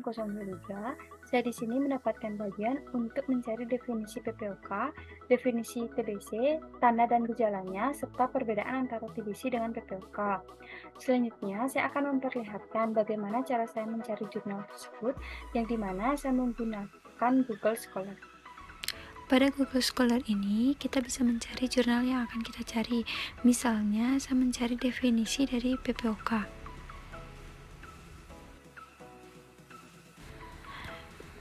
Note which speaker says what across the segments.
Speaker 1: bagian 023, saya di sini mendapatkan bagian untuk mencari definisi PPOK, definisi TBC, tanda dan gejalanya, serta perbedaan antara TBC dengan PPOK. Selanjutnya, saya akan memperlihatkan bagaimana cara saya mencari jurnal tersebut, yang dimana saya menggunakan Google Scholar.
Speaker 2: Pada Google Scholar ini, kita bisa mencari jurnal yang akan kita cari. Misalnya, saya mencari definisi dari PPOK.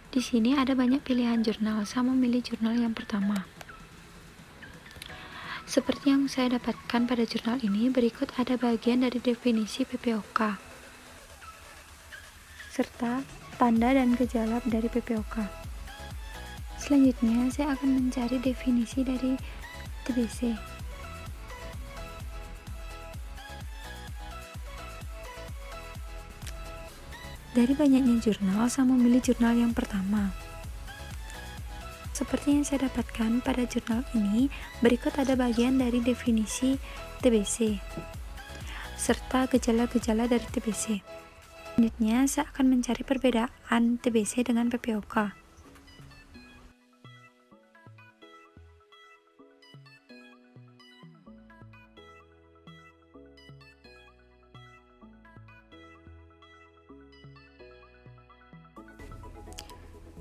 Speaker 2: Di sini ada banyak pilihan jurnal. Saya memilih jurnal yang pertama. Seperti yang saya dapatkan pada jurnal ini, berikut ada bagian dari definisi PPOK serta tanda dan gejala dari PPOK. Selanjutnya, saya akan mencari definisi dari TBC. Dari banyaknya jurnal, saya memilih jurnal yang pertama. Seperti yang saya dapatkan pada jurnal ini, berikut ada bagian dari definisi TBC serta gejala-gejala dari TBC. Selanjutnya, saya akan mencari perbedaan TBC dengan PPOK.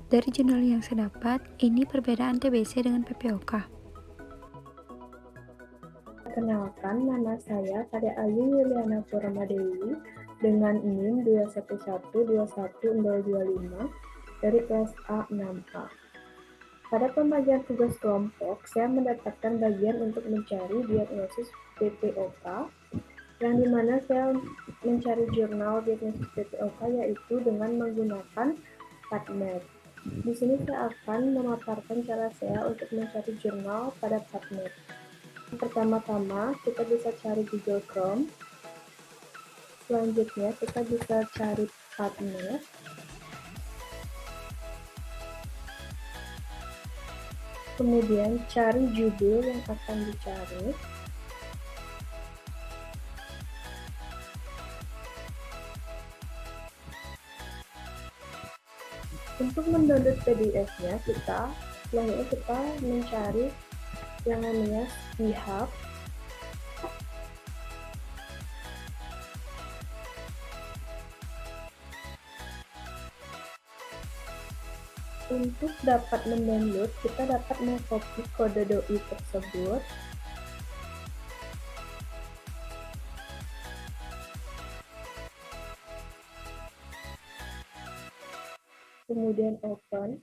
Speaker 2: Dari jurnal yang saya dapat, ini perbedaan TBC dengan PPOK.
Speaker 3: Perkenalkan, nama saya Kade Ayu Yuliana Puramadewi dengan NIM 211211025 dari kelas A6A. Pada pembagian tugas kelompok, saya mendapatkan bagian untuk mencari diagnosis PPOK, yang dimana saya mencari jurnal diagnosis PPOK yaitu dengan menggunakan PubMed. Di sini saya akan memaparkan cara saya untuk mencari jurnal pada PubMed. Pertama-tama, kita bisa cari Google Chrome. Selanjutnya, kita bisa cari PubMed. Kemudian, cari judul yang akan dicari. Untuk mendownload PDF-nya, selanjutnya kita mencari yang namanya Sphihub. Untuk dapat mendownload, kita dapat mengcopy kode doi tersebut. Kemudian open.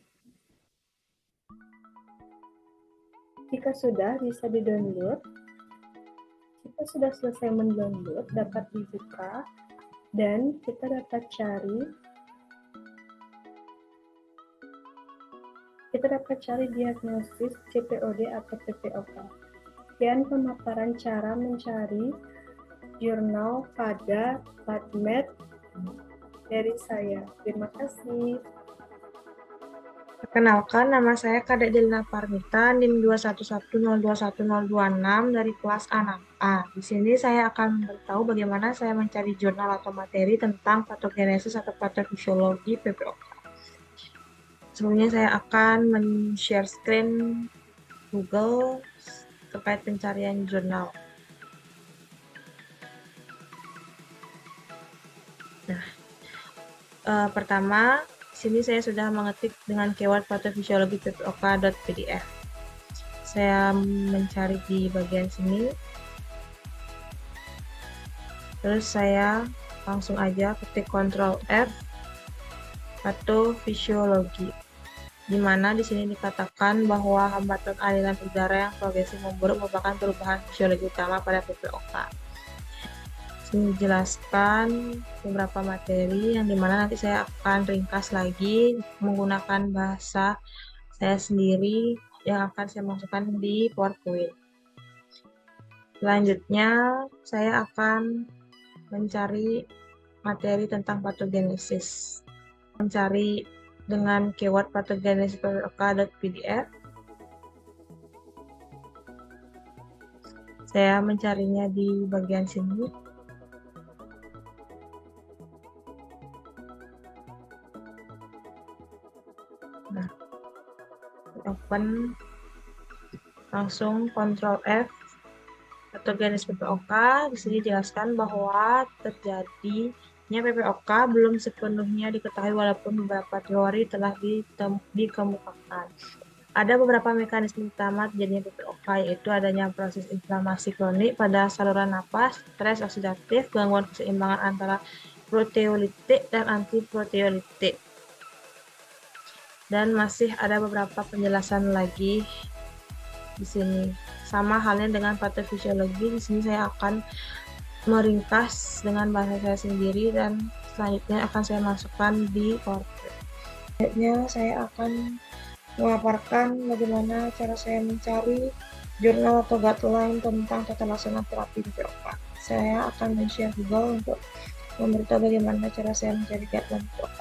Speaker 3: Jika sudah bisa di-download, jika sudah selesai mendownload, dapat dibuka dan kita dapat cari diagnosis CPOD atau PPOK. Sekian pemaparan cara mencari jurnal pada PubMed dari saya. Terima kasih.
Speaker 4: Perkenalkan, nama saya Kadek Delina Parmita, NIM 211021026 dari kelas A6A. Di sini saya akan memberitahu bagaimana saya mencari jurnal atau materi tentang patogenesis atau patofisiologi PPOK. Sebelumnya saya akan men-share screen Google terkait pencarian jurnal. Pertama, sini saya sudah mengetik dengan keyword patofisiologi PPOK.pdf. Saya mencari di bagian sini. Terus saya langsung aja ketik Ctrl F patofisiologi. Di mana di sini dikatakan bahwa hambatan aliran udara yang progresif memburuk merupakan perubahan fisiologi utama pada PPOK. Menjelaskan beberapa materi yang dimana nanti saya akan ringkas lagi menggunakan bahasa saya sendiri yang akan saya masukkan di PowerPoint. Selanjutnya saya akan mencari materi tentang patogenesis. Mencari dengan keyword patogenesis PPOK.pdf. Saya mencarinya di bagian sini. Nah, open, langsung Ctrl F, patogenesis PPOK. Di sini dijelaskan bahwa terjadinya PPOK belum sepenuhnya diketahui walaupun beberapa teori telah dikemukakan. Ada beberapa mekanisme utama terjadinya PPOK, yaitu adanya proses inflamasi kronik pada saluran napas, stres oksidatif, gangguan keseimbangan antara proteolitik dan antiproteolitik. Dan masih ada beberapa penjelasan lagi di sini. Sama halnya dengan patofisiologi, di sini saya akan meringkas dengan bahasa saya sendiri dan selanjutnya akan saya masukkan di PowerPoint. Selanjutnya saya akan memaparkan bagaimana cara saya mencari jurnal atau guideline tentang tata laksana terapi PPOK. Saya akan men-share Google untuk memberitahu bagaimana cara saya mencari guideline PPOK.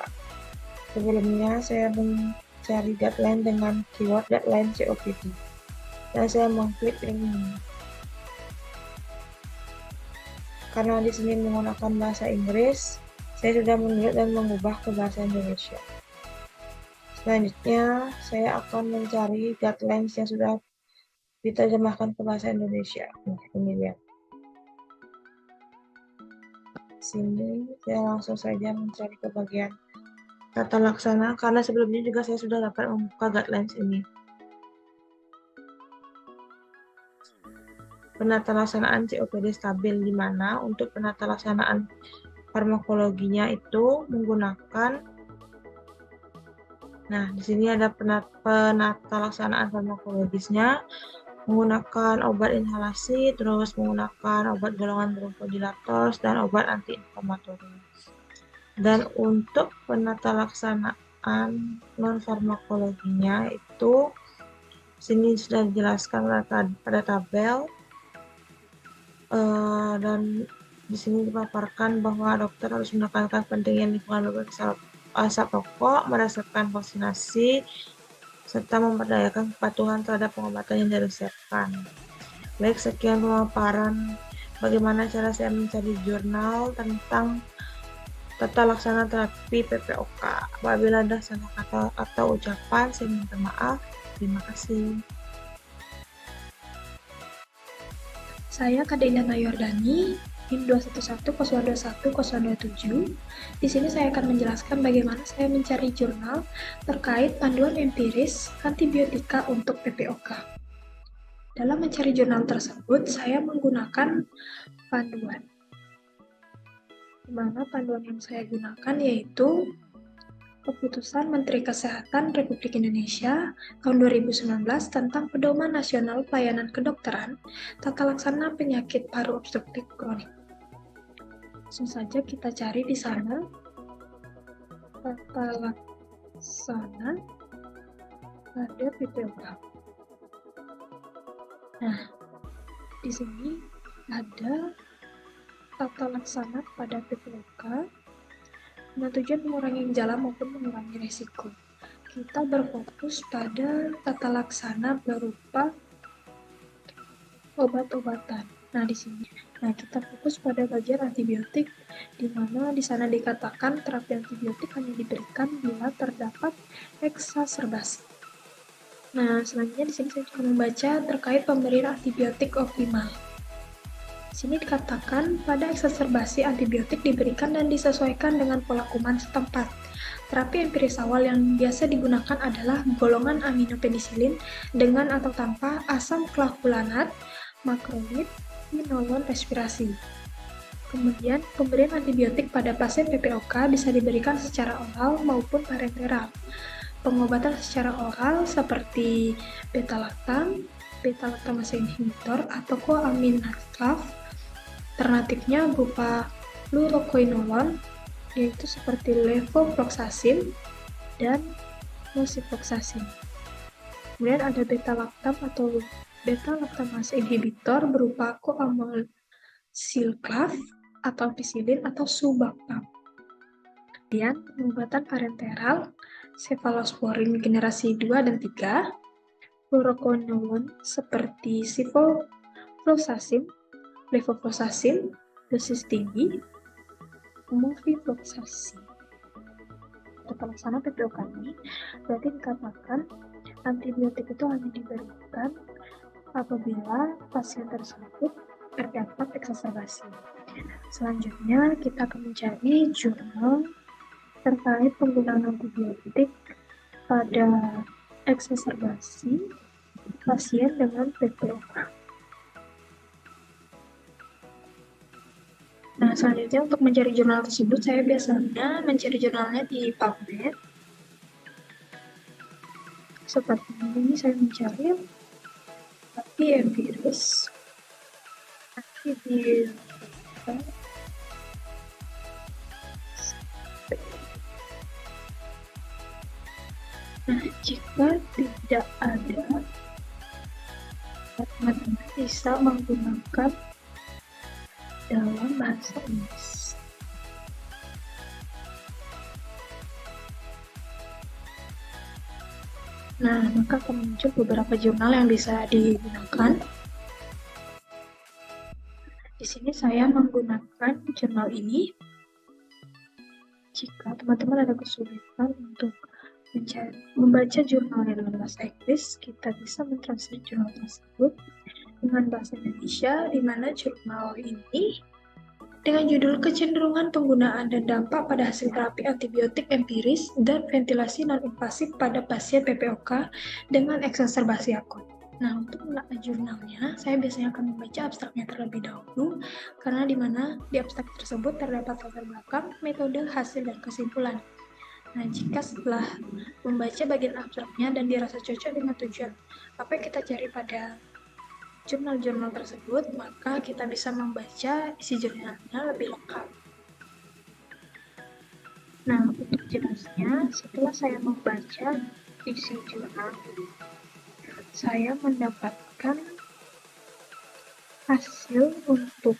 Speaker 4: Sebelumnya saya mencari guideline dengan keyword guideline COPD dan saya mengklik link ini. Karena di sini menggunakan bahasa Inggris, saya sudah menulis dan mengubah ke bahasa Indonesia. Selanjutnya, saya akan mencari guidelines yang sudah diterjemahkan ke bahasa Indonesia. Nah, ini dia. Sini, saya langsung saja mencari ke bagian tata laksana, karena sebelumnya juga saya sudah dapat membuka guidelines ini. Penata laksanaan COPD stabil, di mana untuk penata laksanaan farmakologinya itu menggunakan. Nah, di sini ada penata laksanaan farmakologisnya, menggunakan obat inhalasi, terus menggunakan obat golongan bronchodilators, dan obat antiinflamatori. Dan untuk penata laksanaan non-farmakologinya itu, sini sudah dijelaskan pada tabel, dan di sini dipaparkan bahwa dokter harus menekankan pentingnya lingkungan berbagi asap rokok, merasakan vaksinasi, serta memperdayakan kepatuhan terhadap pengobatan yang diresepkan. Baik, sekian pemaparan bagaimana cara saya mencari jurnal tentang tata laksana terapi PPOK. Apabila ada salah kata atau ucapan, saya minta maaf. Terima kasih.
Speaker 5: Saya Kadeina Yordani, NIM 211021027. Di sini saya akan menjelaskan bagaimana saya mencari jurnal terkait panduan empiris antibiotika untuk PPOK. Dalam mencari jurnal tersebut, saya menggunakan panduan. Di mana panduan yang saya gunakan yaitu Keputusan Menteri Kesehatan Republik Indonesia tahun 2019 tentang Pedoman Nasional Pelayanan Kedokteran Tata Laksana Penyakit Paru Obstruktif Kronik. Langsung saja kita cari di sana tata laksana pada PPOK. Nah, di sini ada tata laksana pada PPOK dengan tujuan mengurangi gejala maupun mengurangi risiko. Kita berfokus pada tata laksana berupa obat-obatan. Nah, di sini. Nah, kita fokus pada bagian antibiotik, di mana di sana dikatakan terapi antibiotik hanya diberikan bila terdapat eksaserbasi. Nah, selanjutnya di sini saya akan membaca terkait pemberian antibiotik optimal. Di sini dikatakan pada eksaserbasi antibiotik diberikan dan disesuaikan dengan pola kuman setempat. Terapi empiris awal yang biasa digunakan adalah golongan aminopenisilin dengan atau tanpa asam clavulanat, makronid, quinolone respirasi. Kemudian, pemberian antibiotik pada pasien PPOK bisa diberikan secara oral maupun parenteral. Pengobatan secara oral seperti beta-lactam, beta-lactamase inhibitor, atau coaminaglaf. Alternatifnya berupa fluoroquinolone, yaitu seperti levofloxacin dan moxifloxacin. Kemudian ada beta-lactam atau beta-lactamase inhibitor berupa coamulcilclaf atau ampicillin atau suboxone. Kemudian pengobatan parenteral, cefalosporin generasi 2 dan 3, fluoroquinolone seperti ciprofloxacin, levofloxacin, dosis tinggi, moxifloxacin. pelaksana PPOK ini, berarti dikatakan antibiotik itu hanya diberikan apabila pasien tersebut terdapat eksaserbasi. Selanjutnya, kita akan mencari jurnal terkait penggunaan antibiotik pada eksaserbasi pasien dengan PPOK. Nah, selanjutnya untuk mencari jurnal tersebut, saya biasanya mencari jurnalnya di PubMed. Seperti ini saya mencari tapi empiris. Nanti di Nah, jika tidak ada, teman-teman bisa menggunakan dalam bahasa Inggris. Nah, maka akan muncul beberapa jurnal yang bisa digunakan. Di sini saya menggunakan jurnal ini. Jika teman-teman ada kesulitan untuk membaca jurnalnya dalam bahasa Inggris, kita bisa mentranslate jurnal tersebut dengan bahasa Indonesia, di mana jurnal ini dengan judul Kecenderungan Penggunaan dan Dampak pada Hasil Terapi Antibiotik Empiris dan Ventilasi Non-Invasif pada Pasien PPOK dengan Eksaserbasi Akut. Nah, untuk menelaah jurnalnya, saya biasanya akan membaca abstraknya terlebih dahulu, karena di mana di abstrak tersebut terdapat latar belakang, metode, hasil, dan kesimpulan. Nah, jika setelah membaca bagian abstraknya dan dirasa cocok dengan tujuan apa yang kita cari pada jurnal-jurnal tersebut, maka kita bisa membaca isi jurnalnya lebih lengkap. Nah, untuk jelasnya, setelah saya membaca isi jurnal, saya mendapatkan hasil untuk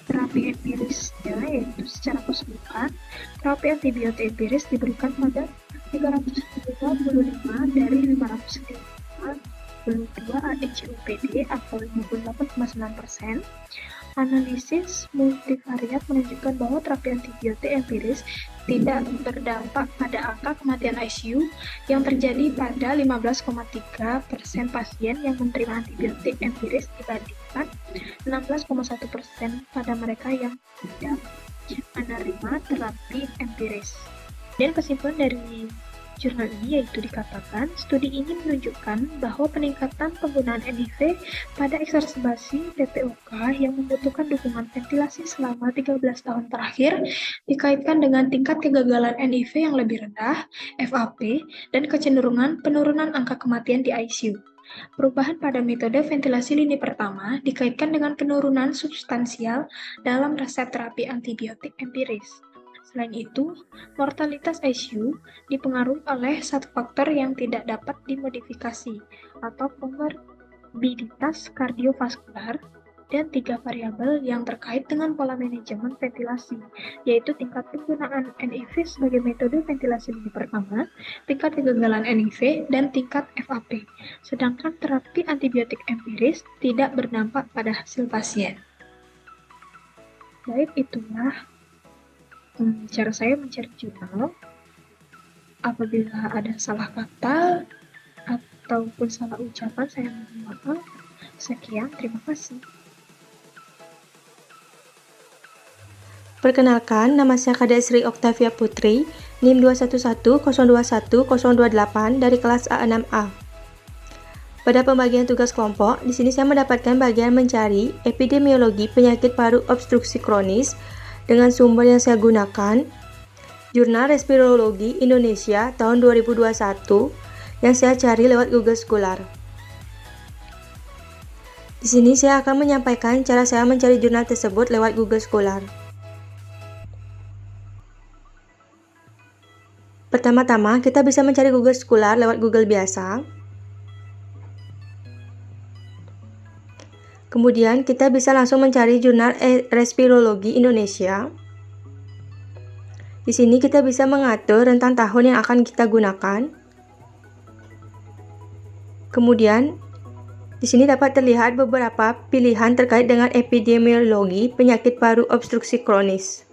Speaker 5: terapi empirisnya, yaitu secara keseluruhan terapi antibiotik empiris diberikan pada 355 dari 552 AECOPD atau 58,9%. Analisis multivariat menunjukkan bahwa terapi antibiotik empiris tidak berdampak pada angka kematian ICU yang terjadi pada 15,3% pasien yang menerima antibiotik empiris dibandingkan 16,1% pada mereka yang tidak menerima terapi empiris. Dan kesimpulan dari jurnal ini yaitu dikatakan, studi ini menunjukkan bahwa peningkatan penggunaan NIV pada eksaserbasi PPOK yang membutuhkan dukungan ventilasi selama 13 tahun terakhir dikaitkan dengan tingkat kegagalan NIV yang lebih rendah, FAP, dan kecenderungan penurunan angka kematian di ICU. Perubahan pada metode ventilasi lini pertama dikaitkan dengan penurunan substansial dalam resep terapi antibiotik empiris. Selain itu, mortalitas ICU dipengaruhi oleh satu faktor yang tidak dapat dimodifikasi atau komorbiditas kardiovaskular dan 3 variabel yang terkait dengan pola manajemen ventilasi, yaitu tingkat penggunaan NIV sebagai metode ventilasi lini pertama, tingkat kegagalan NIV, dan tingkat FAP. Sedangkan terapi antibiotik empiris tidak berdampak pada hasil pasien. Baik, itulah cara saya mencari jurnal. Apabila ada salah kata ataupun salah ucapan, saya mohon maaf. Sekian, terima kasih.
Speaker 6: Perkenalkan, nama saya Kade Sri Oktavia Putri, NIM 211021028 dari kelas A6A. Pada pembagian tugas kelompok, di sini saya mendapatkan bagian mencari epidemiologi penyakit paru obstruksi kronis dengan sumber yang saya gunakan, Jurnal Respirologi Indonesia tahun 2021 yang saya cari lewat Google Scholar. Di sini saya akan menyampaikan cara saya mencari jurnal tersebut lewat Google Scholar. Pertama-tama, kita bisa mencari Google Scholar lewat Google biasa. Kemudian kita bisa langsung mencari Jurnal Respirologi Indonesia. Di sini kita bisa mengatur rentang tahun yang akan kita gunakan. Kemudian di sini dapat terlihat beberapa pilihan terkait dengan epidemiologi penyakit paru obstruksi kronis.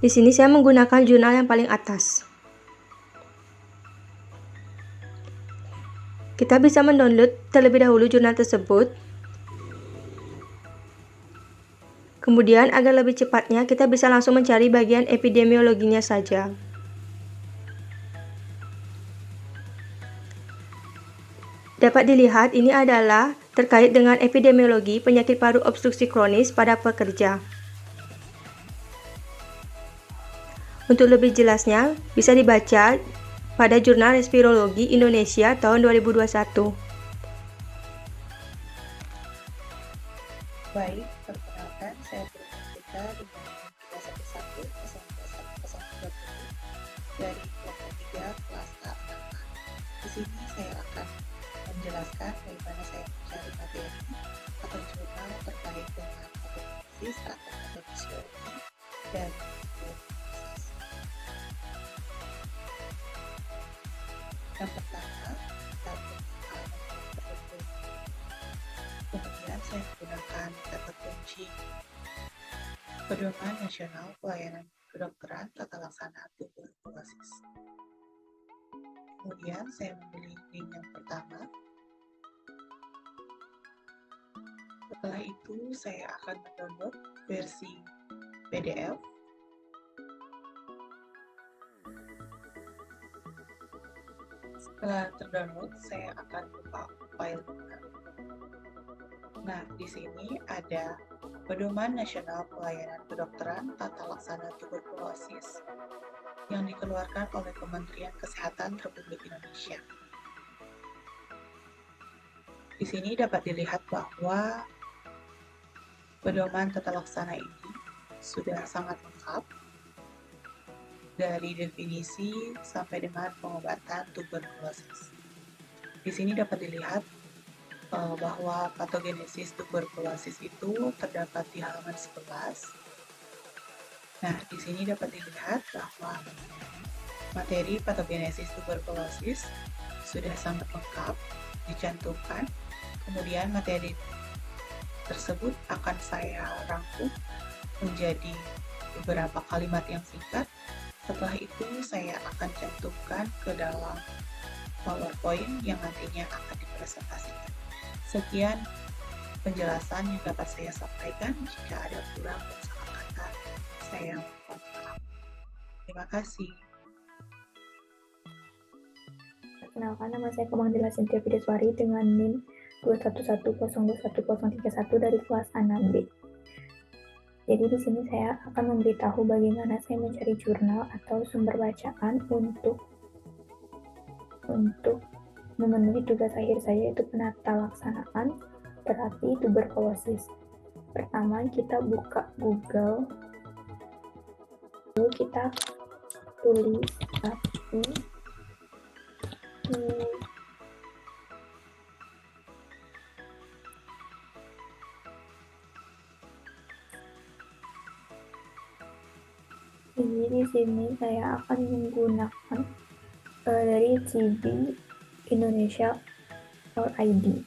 Speaker 6: Di sini saya menggunakan jurnal yang paling atas. Kita bisa mendownload terlebih dahulu jurnal tersebut. Kemudian agar lebih cepatnya kita bisa langsung mencari bagian epidemiologinya saja. Dapat dilihat ini adalah terkait dengan epidemiologi penyakit paru obstruksi kronis pada pekerja. Untuk lebih jelasnya bisa dibaca pada Jurnal Respirologi Indonesia tahun 2021.
Speaker 7: Baik, perkenalkan saya Purwantika dengan 311 dari kelompok 3 kelas A. Di sini saya akan menjelaskan bagaimana saya mencari materi atau jurnal terkait dengan patogenosis atau patofisiologi dan tuberkulosis. Yang pertama, kita berhalaman tersebut. Kemudian saya menggunakan kata kunci Pedoman Nasional Pelayanan Kedokteran Tata Laksana Tuberkulosis. Kemudian saya memilih link yang pertama. Setelah itu saya akan mendownload versi PDF. Setelah terdownload, saya akan buka filenya. Nah, di sini ada Pedoman Nasional Pelayanan Kedokteran Tata Laksana Tuberkulosis yang dikeluarkan oleh Kementerian Kesehatan Republik Indonesia. Di sini dapat dilihat bahwa pedoman tata laksana ini sudah sangat lengkap dari definisi sampai dengan pengobatan tuberkulosis. Di sini dapat dilihat bahwa patogenesis tuberkulosis itu terdapat di halaman 11. Nah, di sini dapat dilihat bahwa materi patogenesis tuberkulosis sudah sangat lengkap dicantumkan. Kemudian materi tersebut akan saya rangkum menjadi beberapa kalimat yang singkat. Setelah itu saya akan cantumkan ke dalam PowerPoint yang nantinya akan dipresentasikan. Sekian penjelasan yang dapat saya sampaikan. Jika ada kurang dan salah kata, saya mohon maaf. Terima kasih.
Speaker 3: Perkenalkan, nama saya Kamangdila Cynthia Bideswari dengan NIM 211021031 dari kelas A6B. Jadi di sini saya akan memberitahu bagaimana saya mencari jurnal atau sumber bacaan untuk memenuhi tugas akhir saya, yaitu penata laksanaan terapi tuberkulosis. Pertama, kita buka Google, lalu kita tulis Jadi di sini saya akan menggunakan dari CB Indonesia or ID.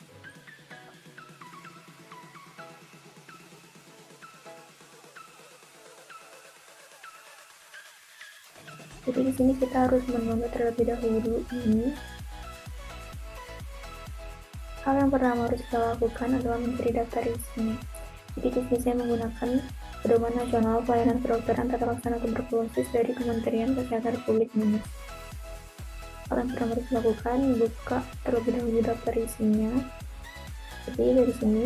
Speaker 3: Jadi di sini kita harus mendownload terlebih dahulu ini. Hal yang pertama harus kita lakukan adalah mencari daftar di sini. Jadi di sini saya menggunakan Pedoman Nasional Pelayanan Kedokteran Tata Laksana Tuberkulosis dari Kementerian Kesehatan Republik Indonesia. Hal yang pertama harus dilakukan, buka terlebih dahulu daftar isinya. Jadi dari sini.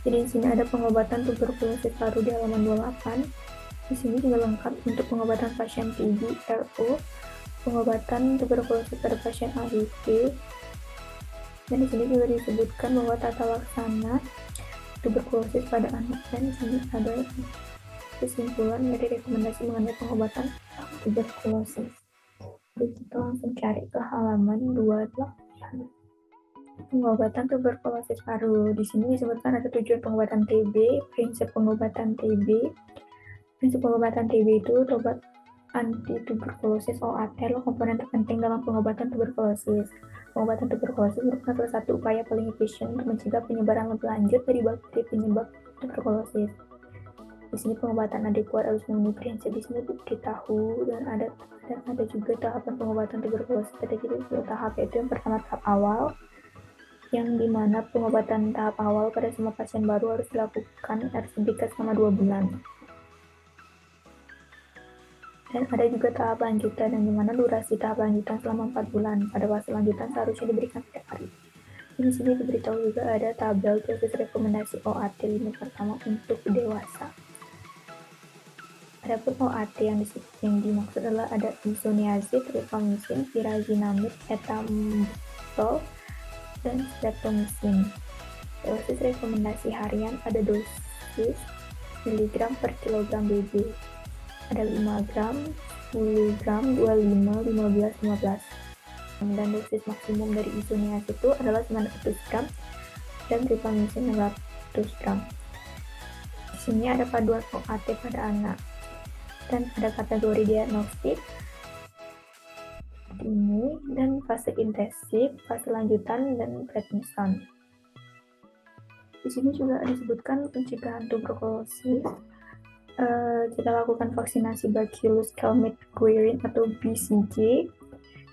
Speaker 3: Jadi di sini ada pengobatan tuberkulosis paru di halaman 28. Di sini juga lengkap untuk pengobatan pasien TB, RO, pengobatan tuberkulosis pada pasien HIV. Dan di sini juga disebutkan bahwa tata laksana tuberkulosis pada anak, dan di sini ada kesimpulan dari rekomendasi mengenai pengobatan tuberkulosis. Jadi kita langsung cari ke halaman 28. Pengobatan tuberkulosis paru. Di sini disebutkan ada tujuan pengobatan TB, prinsip pengobatan TB. Prinsip pengobatan TB itu obat anti tuberkulosis OAT adalah komponen terpenting dalam pengobatan tuberkulosis. Pengobatan tuberkulosis merupakan salah satu upaya paling efisien untuk mencegah penyebaran lebih lanjut dari bakteri penyebab tuberkulosis. Di sini pengobatan adekuat harus memenuhi prinsip di sini diberitahu, dan ada juga tahapan pengobatan tuberkulosis. Ada dua tahap, yaitu yang pertama tahap awal, yang dimana pengobatan tahap awal pada semua pasien baru harus diberikan selama 2 bulan. Dan ada juga tahap lanjutan, yang dimana durasi tahap lanjutan selama 4 bulan. Pada fase lanjutan seharusnya diberikan setiap hari. Di sini diberitahu juga ada tabel dosis rekomendasi OAT limit pertama untuk dewasa. Adapun OAT yang dimaksud adalah ada isoniazid, rifamycin, pyrazinamide, ethambutol, dan streptomycin. Dosis rekomendasi harian ada dosis miligram per kilogram BB. Ada 5 gram, 10 gram, 25, 15, 15. Dan dosis maksimum dari isoniazid itu adalah 900 gram dan rifamycin 600 gram. Di sini ada paduan OAT pada anak. Dan ada kategori diagnostik ini dan fase intensif, fase lanjutan, dan prednisone. Di sini juga disebutkan pencegahan tuberkulosis. Kita lakukan vaksinasi Bacillus calmette-guerin atau BCG.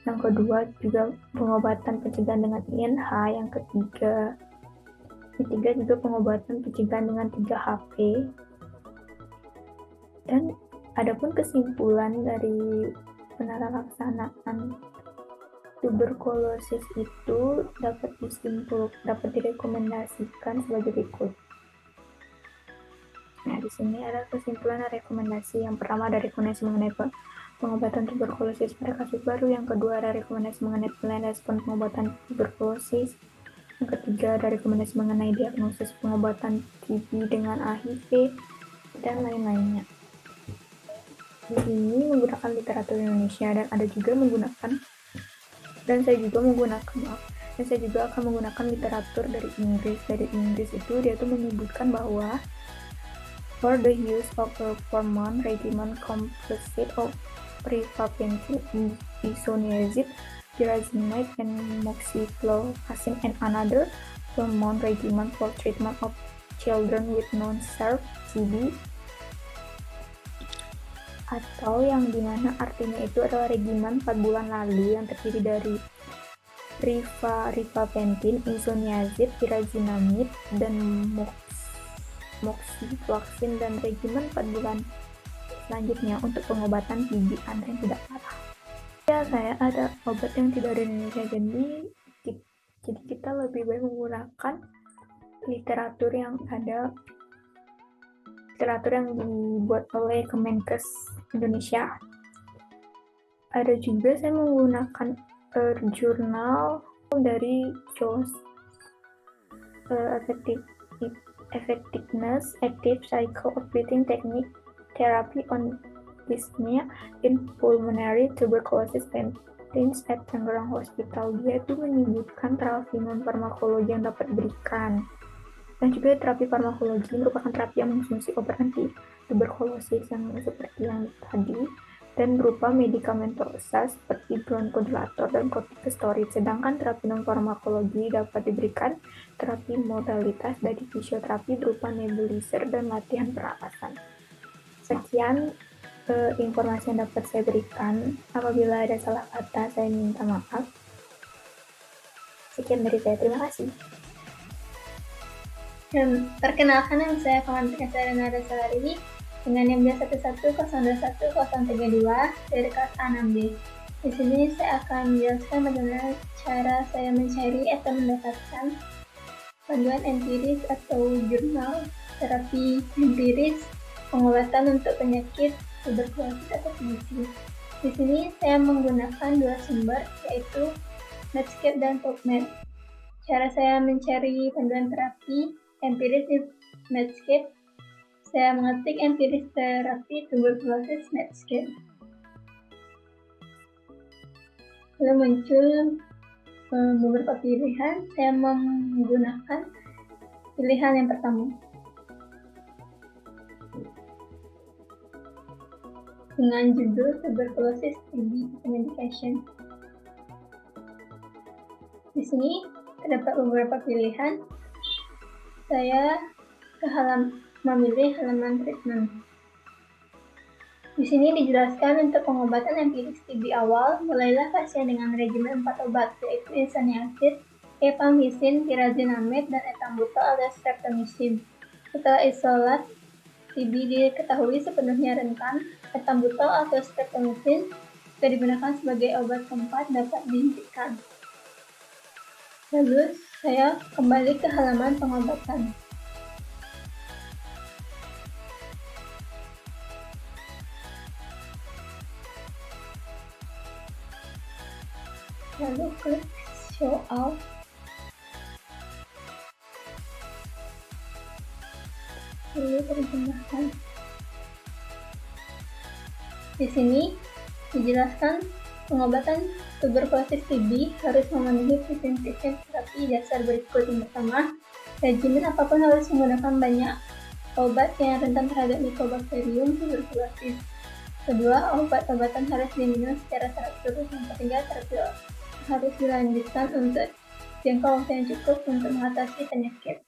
Speaker 3: Yang kedua juga pengobatan pencegahan dengan INH. Yang ketiga juga pengobatan pencegahan dengan 3HP. Dan adapun kesimpulan dari penerapan tuberkulosis itu dapat direkomendasikan sebagai berikut. Nah, di sini ada kesimpulan dan rekomendasi. Yang pertama ada rekomendasi mengenai pengobatan tuberkulosis pada kasus baru. Yang kedua ada rekomendasi mengenai penilaian respon pengobatan tuberkulosis. Yang ketiga ada rekomendasi mengenai diagnosis pengobatan TB dengan HIV dan lain-lainnya. Di sini menggunakan literatur Indonesia, dan ada juga saya juga akan menggunakan literatur dari Inggris. Dari Inggris itu dia tuh menyebutkan bahwa for the use of a 4-month regimen composite of rifampicin, isoniazid, pyrazinamide, and moxifloxacin, and another 4-month regimen for treatment of children with non-served TB, atau yang dimana artinya itu adalah regimen 4 bulan lalu yang terdiri dari rifampicin, isoniazid, pyrazinamide, dan moxifloxacin, dan regimen 4 bulan selanjutnya untuk pengobatan TB anak yang tidak parah. Ya, saya ada obat yang tidak ada di Indonesia, jadi kita lebih baik menggunakan literatur yang dibuat oleh Kemenkes Indonesia. Ada juga saya menggunakan jurnal dari JOS, Effectiveness, Active Cycle of Breathing Technique Therapy on Dyspnea in Pulmonary Tuberculosis Patients at Tangerang Hospital. Dia itu menyebutkan terapi non-farmakologi yang dapat diberikan. Dan juga terapi farmakologi merupakan terapi yang mengkonsumsi obat anti tuberkulosis yang seperti yang tadi, dan berupa medikamentosa seperti bronchodilator dan corticosteroid. Sedangkan terapi non-farmakologi dapat diberikan terapi modalitas dari fisioterapi berupa nebulizer dan latihan pernapasan. Sekian informasi yang dapat saya berikan. Apabila ada salah kata, saya minta maaf. Sekian dari saya, terima kasih.
Speaker 8: Dan perkenalkan, nama saya Kamantika Renata Salari dengan NIM 110210032 dari kelas A6B. Di sini saya akan menjelaskan bagaimana cara saya mencari atau mendapatkan panduan empiris atau jurnal terapi empiris pengobatan untuk penyakit tuberkulosis atau TBC. Di sini saya menggunakan dua sumber, yaitu Medscape dan PubMed. Cara saya mencari panduan terapi empiris di Medscape, saya mengetik empiris terapi tuberkulosis Medscape. Lalu muncul beberapa pilihan. Saya menggunakan pilihan yang pertama dengan judul tuberculosis TB medication. Di sini terdapat beberapa pilihan. Saya memilih halaman treatment. Di sini dijelaskan untuk pengobatan empiris TB awal, mulailah pasien dengan regimen 4 obat, yaitu isoniazid, efamicin, pyrazinamide, dan ethambutol atau streptomycin. Setelah isolat TB diketahui sepenuhnya rentan, ethambutol atau streptomycin jika digunakan sebagai obat keempat dapat dihentikan. Lalu saya kembali ke halaman pengobatan. Lalu klik show all. Lalu terjemahkan. Di sini dijelaskan pengobatan tuberkulosis TB harus memenuhi prinsip terapi dasar berikut. Yang pertama, regimen apapun harus menggunakan banyak obat yang rentan terhadap Mycobacterium tuberculosis. Kedua, obat-obatan harus diminum secara teratur. Yang ketiga, terapi harus dilanjutkan untuk jangka waktu yang cukup untuk mengatasi penyakit.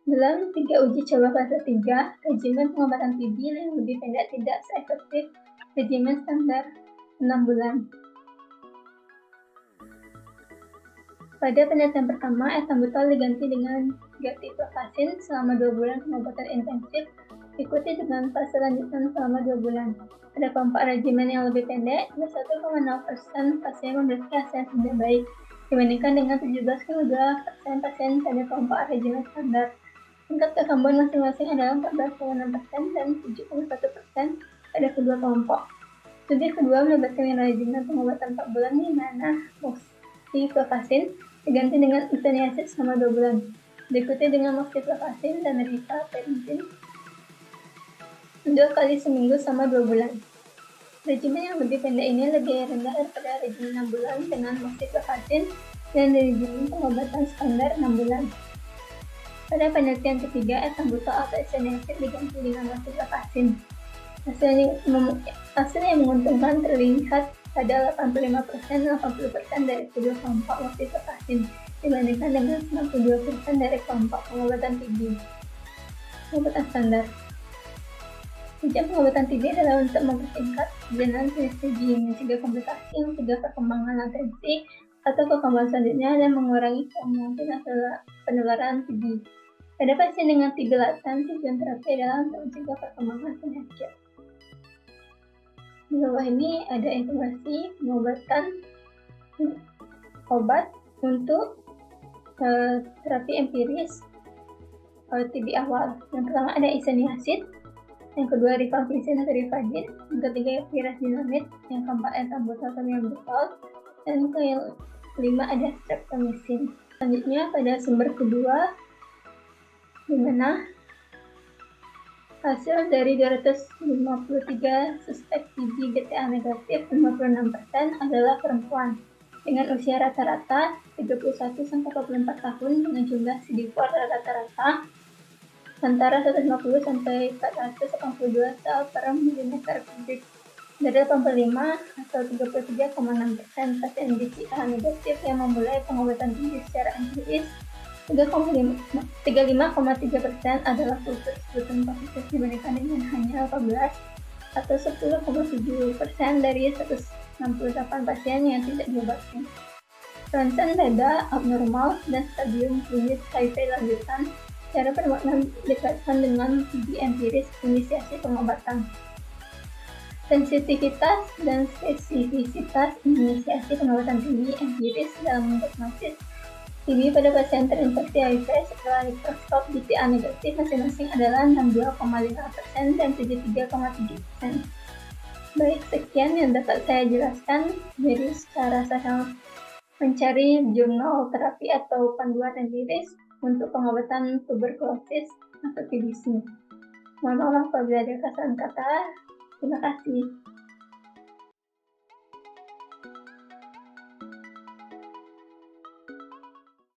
Speaker 8: Dalam 3 uji coba fase 3, regimen pengobatan TB yang lebih pendek tidak seefektif regimen standar 6 bulan. Pada penelitian pertama, ethambutol diganti dengan gatiflovasin selama 2 bulan pengobatan intensif, ikuti dengan fase lanjutan selama 2 bulan. Pada kelompok regimen yang lebih pendek, 21,0% pasien memiliki hasil yang tidak baik, dibandingkan dengan 17,2% pasien pada kelompok regimen standar. Tingkat kesembuhan masing-masing adalah 14,6% dan 7,1% pada kedua kelompok. Studi kedua melibatkan regimen pengobatan 4 bulan di mana moxiflovasin diganti dengan isoniazid selama 2 bulan, diikuti dengan moxiflovasin dan rifampicin 2 kali seminggu selama 2 bulan. Regimen yang lebih pendek ini lebih rendah daripada regimen 6 bulan dengan moxiflovasin dan regimen pengobatan standar 6 bulan. Pada penelitian ketiga, ethambutol atau isoniazid diganti dengan moxiflovasin. Hasil yang menguntungkan terlihat pada 85%-80% dari kedua kelompok moxiflovasin dibandingkan dengan 92% dari kelompok pengobatan TB. Pengobatan standar. Tujuan pengobatan TB adalah untuk mempersingkat perjalanan jenis TB, mencegah komplikasi, mencegah perkembangan latensi atau perkembangan selanjutnya, dan mengurangi kemungkinan penularan TB. Pada pasien dengan TB laten, tujuan terapi adalah untuk mencegah perkembangan penyakit. Di bawah ini ada informasi pengobatan obat untuk terapi empiris TB awal. Yang pertama ada isoniazid, yang kedua rifampicin atau rifadin, yang ketiga pyrazinamide, yang keempat ethambutol atau ethambutol, dan kelima ada streptomycin. Selanjutnya pada sumber kedua, di mana hasil dari 253 suspek TB GTA negatif, 56% adalah perempuan dengan usia rata-rata 31-44 tahun dengan jumlah CD4 rata-rata antara 150 sampai 482 sel per milimeter kubik. Dari 85 atau 33,6% pasien BCA negatif yang memulai pengobatan TB secara empiris, 35,3% adalah kultur gluten positif dibandingkan dengan hanya 18 atau 10,7% dari 168 pasien yang tidak diobati. Ronsen dada abnormal dan stadium klinis HIV lanjutan. Cara penguatan dikaitkan dengan TB empiris inisiasi pengobatan. Sensitivitas dan spesifisitas inisiasi pengobatan TB empiris dalam diagnosis TB pada pasien terinfeksi HIV setelah mikroskop BCA negatif masing-masing adalah 62,5% dan 73,7%. Baik, sekian yang dapat saya jelaskan dari cara saya mencari jurnal terapi atau panduan empiris untuk pengobatan tuberkulosis atau TBC. Mohon maaf apabila ada kesalahan kata. Terima kasih.